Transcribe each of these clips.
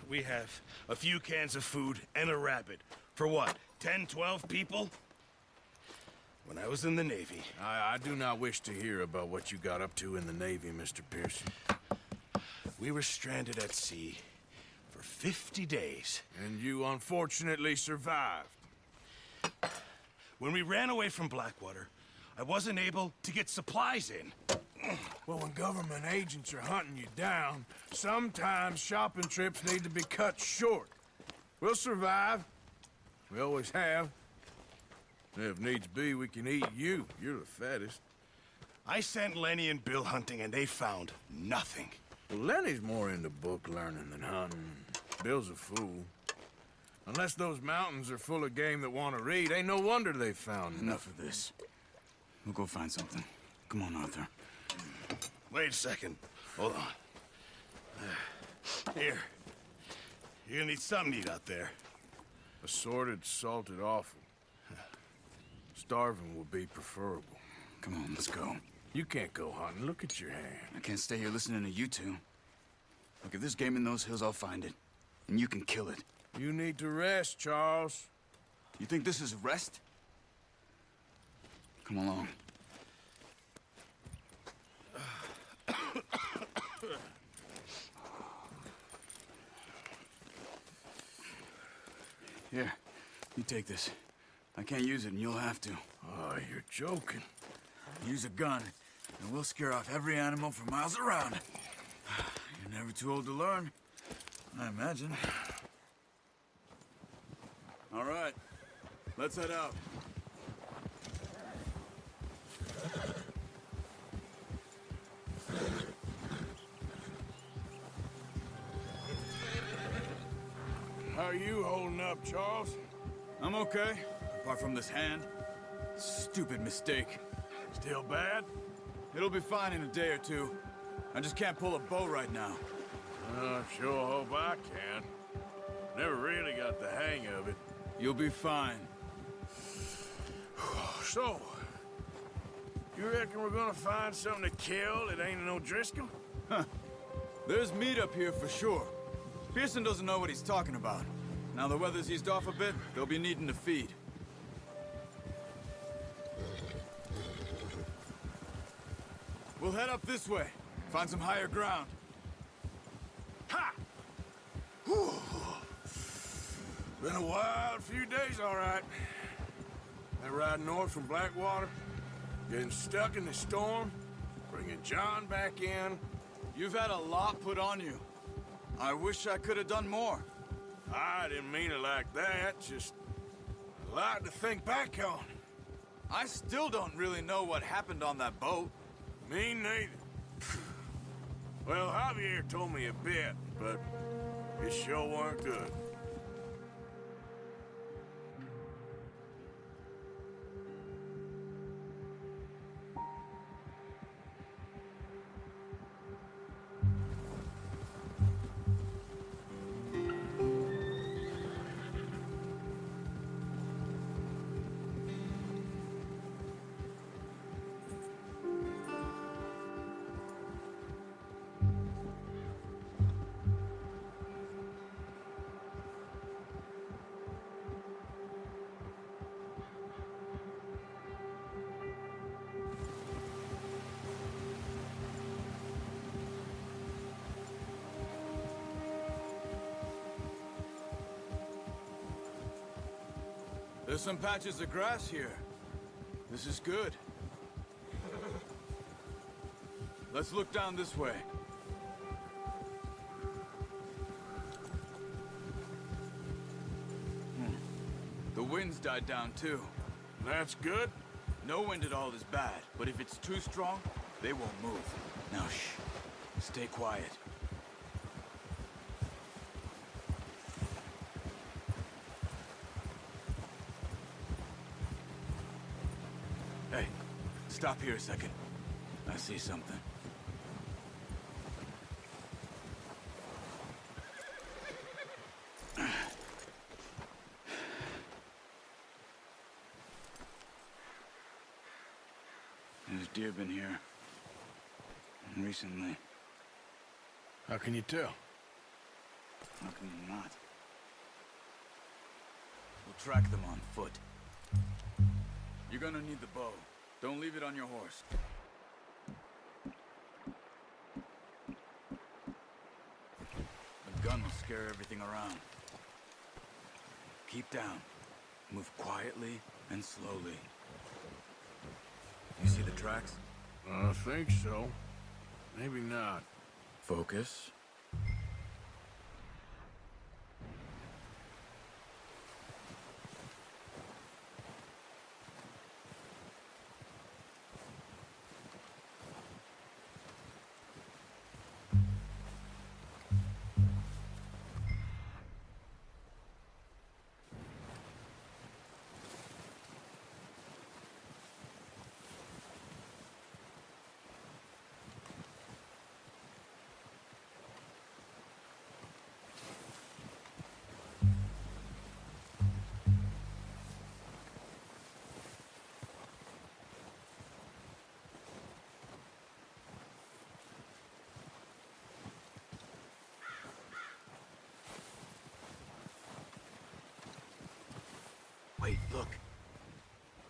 we have a few cans of food and a rabbit. For what, 10, 12 people? When I was in the Navy... I do not wish to hear about what you got up to in the Navy, Mr. Pearson. We were stranded at sea for 50 days. And you unfortunately survived. When we ran away from Blackwater, I wasn't able to get supplies in. Well, when government agents are hunting you down, sometimes shopping trips need to be cut short. We'll survive. We always have. If needs be, we can eat you. You're the fattest. I sent Lenny and Bill hunting, and they found nothing. Well, Lenny's more into book learning than hunting. Bill's a fool. Unless those mountains are full of game that want to read, ain't no wonder they found Enough of this. We'll go find something. Come on, Arthur. Wait a second. Hold on. Here. You're gonna need something to eat out there. Assorted, salted offal. Starving would be preferable. Come on, let's go. You can't go hunting. Look at your hand. I can't stay here listening to you two. Look, if there's game in those hills, I'll find it. And you can kill it. You need to rest, Charles. You think this is rest? Come along. Here, you take this. I can't use it, and you'll have to. Oh, you're joking. Use a gun, and we'll scare off every animal for miles around. You're never too old to learn, I imagine. All right, let's head out. How are you holding up, Charles? I'm okay, apart from this hand. Stupid mistake. Still bad? It'll be fine in a day or two. I just can't pull a bow right now. I sure hope I can. Never really got the hang of it. You'll be fine. So, you reckon we're gonna find something to kill that ain't no Driscoll? There's meat up here for sure. Pearson doesn't know what he's talking about. Now the weather's eased off a bit, they'll be needing to feed. We'll head up this way. Find some higher ground. Ha! Whew. Been a wild few days, all right. That ride north from Blackwater, getting stuck in the storm, bringing John back in. You've had a lot put on you. I wish I could have done more. I didn't mean it like that, just a lot to think back on. I still don't really know what happened on that boat. Me neither. Well, Javier told me a bit, but it sure weren't good. There's some patches of grass here. This is good. Let's look down this way. The wind's died down too. That's good. No wind at all is bad, but if it's too strong, they won't move. Now shh. Stay quiet. Hey, stop here a second. I see something. There's deer been here. Recently. How can you tell? How can you not? We'll track them on foot. You're gonna need the bow. Don't leave it on your horse. The gun will scare everything around. Keep down. Move quietly and slowly. You see the tracks? I think so. Maybe not. Focus. Wait, look.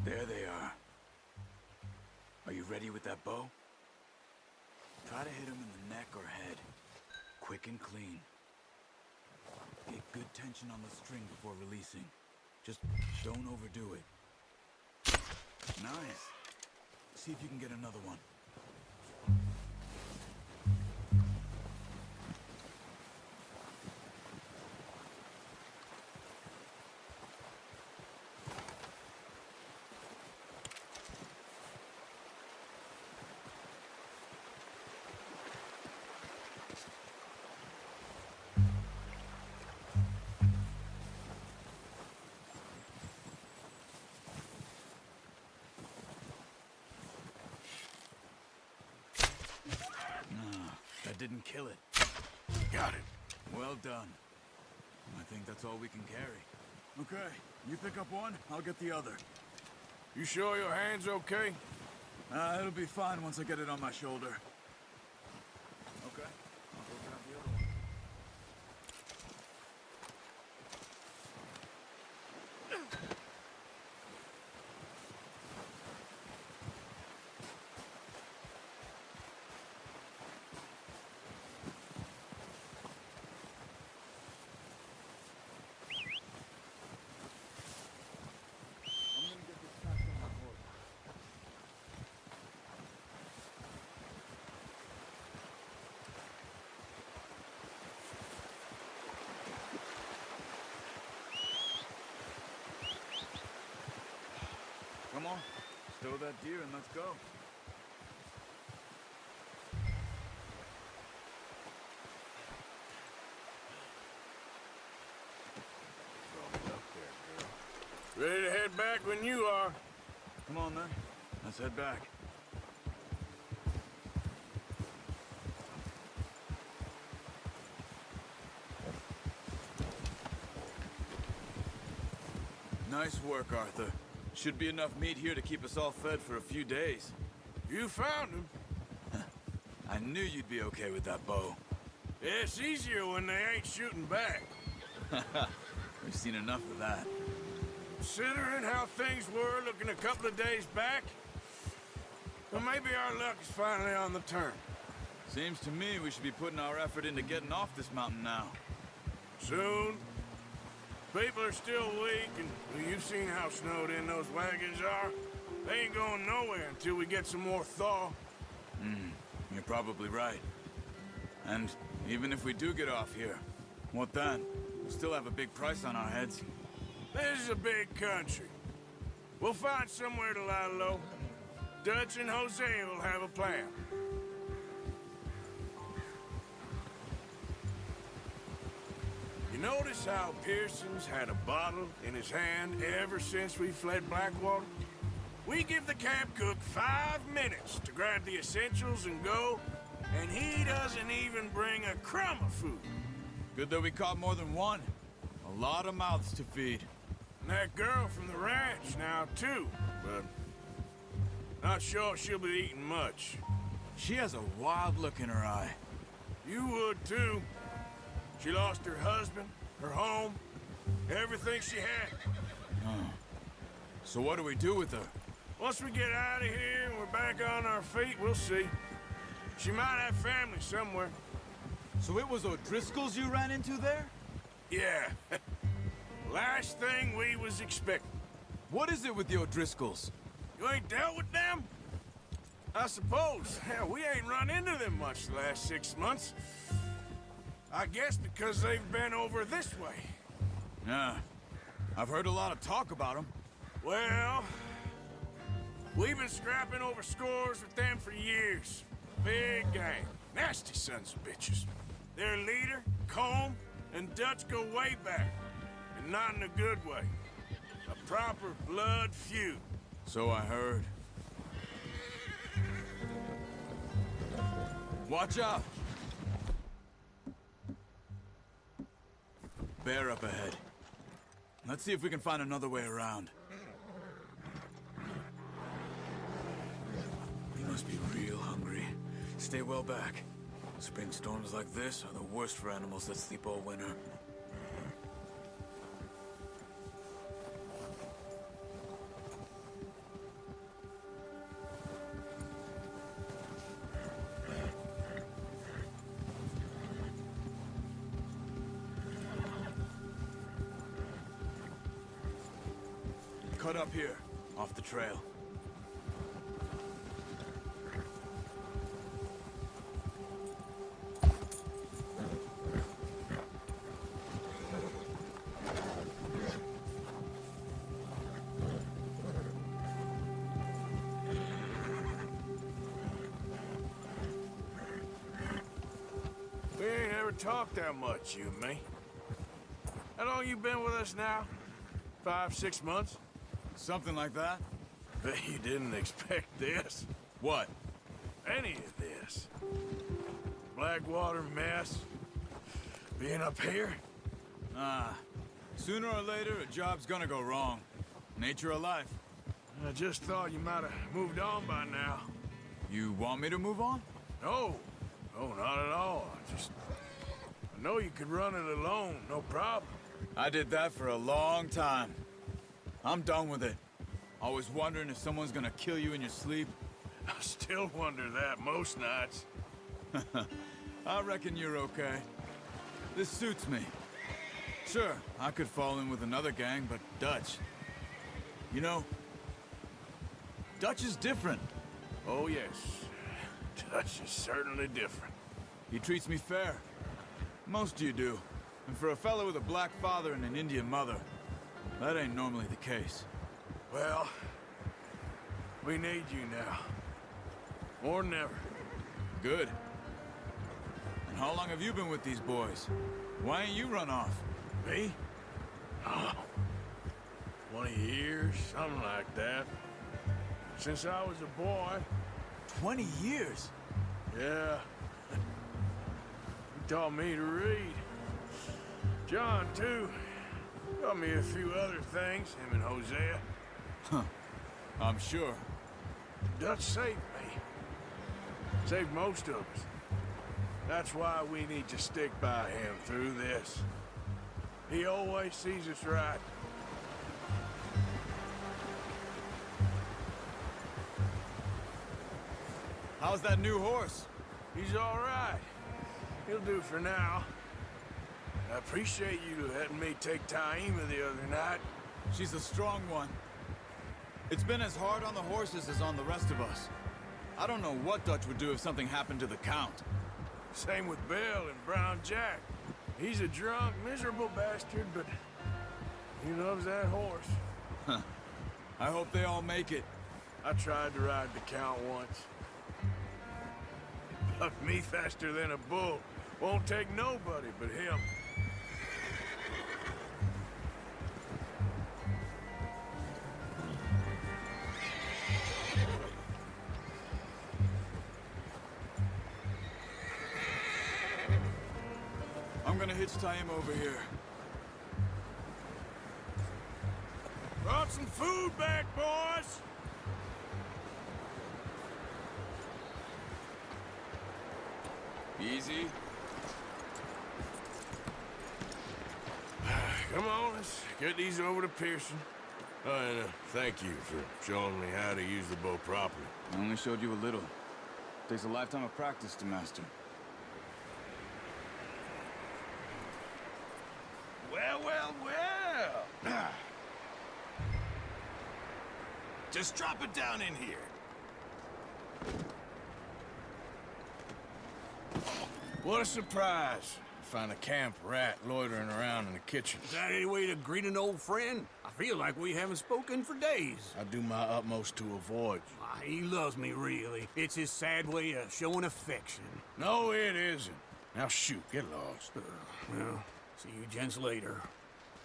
There they are. Are you ready with that bow? Try to hit him in the neck or head. Quick and clean. Get good tension on the string before releasing. Just don't overdo it. Nice. See if you can get another one. That didn't kill it. Got it. Well done. I think that's all we can carry. Okay, you pick up one, I'll get the other. You sure your hand's okay? It'll be fine once I get it on my shoulder. Okay, I'll go grab the other one. Come on, stow that deer and let's go. Ready to head back when you are. Come on then, let's head back. Nice work, Arthur. Should be enough meat here to keep us all fed for a few days. You found him. I knew you'd be okay with that bow. It's easier when they ain't shooting back. We've seen enough of that. Considering how things were looking a couple of days back, well, maybe our luck is finally on the turn. Seems to me we should be putting our effort into getting off this mountain now. Soon. People are still weak, and well, you've seen how snowed in those wagons are. They ain't going nowhere until we get some more thaw. You're probably right. And even if we do get off here, what then? We'll still have a big price on our heads. This is a big country. We'll find somewhere to lie low. Dutch and Jose will have a plan. You notice how Pearson's had a bottle in his hand ever since we fled Blackwater? We give the camp cook 5 minutes to grab the essentials and go, and he doesn't even bring a crumb of food. Good that we caught more than one. A lot of mouths to feed. And that girl from the ranch now, too, but not sure she'll be eating much. She has a wild look in her eye. You would, too. She lost her husband, her home, everything she had. So what do we do with her? Once we get out of here and we're back on our feet, we'll see. She might have family somewhere. So it was O'Driscoll's you ran into there? Yeah. Last thing we was expecting. What is it with the O'Driscolls? You ain't dealt with them? I suppose. Hell, we ain't run into them much the last 6 months. I guess because they've been over this way. Yeah. I've heard a lot of talk about them. Well, we've been scrapping over scores with them for years. Big gang. Nasty sons of bitches. Their leader, Combe, and Dutch go way back. And not in a good way. A proper blood feud. So I heard. Watch out! Bear up ahead. Let's see if we can find another way around. You must be real hungry. Stay well back. Spring storms like this are the worst for animals that sleep all winter. Cut up here, off the trail. We ain't ever talked that much, you and me. How long you been with us now? 5, 6 months? Something like that? Bet you didn't expect this. What? Any of this. Blackwater mess. Being up here? Sooner or later, a job's gonna go wrong. Nature of life. I just thought you might have moved on by now. You want me to move on? No. No, not at all. I know you could run it alone, no problem. I did that for a long time. I'm done with it. Always wondering if someone's gonna kill you in your sleep. I still wonder that most nights. I reckon you're okay. This suits me. Sure, I could fall in with another gang, but Dutch... You know, Dutch is different. Oh, yes. Dutch is certainly different. He treats me fair. Most of you do. And for a fellow with a black father and an Indian mother, that ain't normally the case. Well, we need you now. More than ever. Good. And how long have you been with these boys? Why ain't you run off? Me? Oh, 20 years, something like that. Since I was a boy. 20 years? Yeah. He taught me to read. John, too. Taught me a few other things, him and Hosea. I'm sure. Dutch saved me. Saved most of us. That's why we need to stick by him through this. He always sees us right. How's that new horse? He's all right. He'll do for now. I appreciate you letting me take Taima the other night. She's a strong one. It's been as hard on the horses as on the rest of us. I don't know what Dutch would do if something happened to the Count. Same with Bill and Brown Jack. He's a drunk, miserable bastard, but he loves that horse. I hope they all make it. I tried to ride the Count once. Bucked me faster than a bull. Won't take nobody but him. I'm gonna hitch Taima over here. Brought some food back, boys! Easy. Let's get these over to Pearson. Oh, and thank you for showing me how to use the bow properly. I only showed you a little. Takes a lifetime of practice to master. Well, well, well. Just drop it down in here. What a surprise. Find a camp rat loitering around in the kitchen. Is that any way to greet an old friend? I feel like we haven't spoken for days. I do my utmost to avoid you. Ah, he loves me, really. It's his sad way of showing affection. No, it isn't. Now shoot, get lost. Well, see you gents later.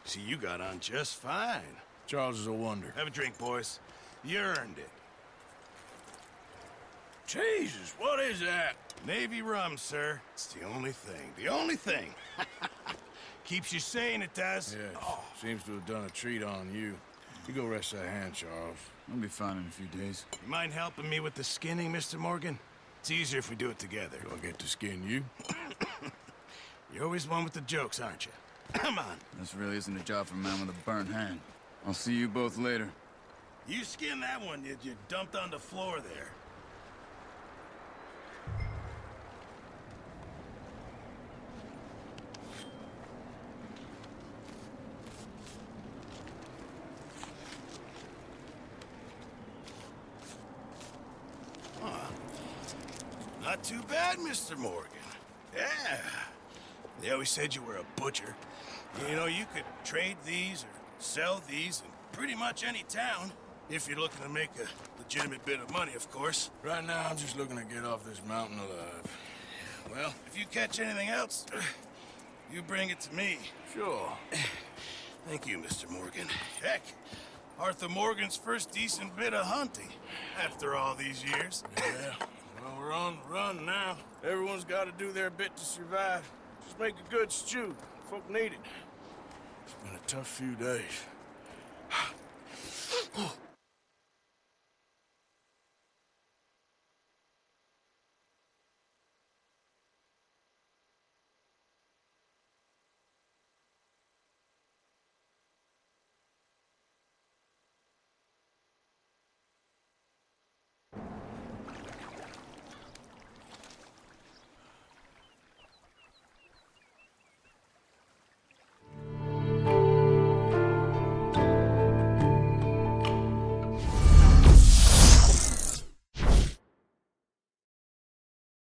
See, you got on just fine. Charles is a wonder. Have a drink, boys. You earned it. Jesus, what is that? Navy rum, sir. It's the only thing. The only thing. Keeps you sane, it does. Yes, seems to have done a treat on you. You go rest that hand, Charles. I'll be fine in a few days. You mind helping me with the skinning, Mr. Morgan? It's easier if we do it together. Do I get to skin you? You're always one with the jokes, aren't you? Come on. This really isn't a job for a man with a burnt hand. I'll see you both later. You skinned that one you dumped on the floor there. Not too bad, Mr. Morgan. Yeah. They always said you were a butcher. You know, you could trade these or sell these in pretty much any town. If you're looking to make a legitimate bit of money, of course. Right now, I'm just looking to get off this mountain alive. Well, if you catch anything else, you bring it to me. Sure. Thank you, Mr. Morgan. Heck, Arthur Morgan's first decent bit of hunting after all these years. Yeah. Well, we're on the run now. Everyone's got to do their bit to survive. Just make a good stew. Folk need it. It's been a tough few days.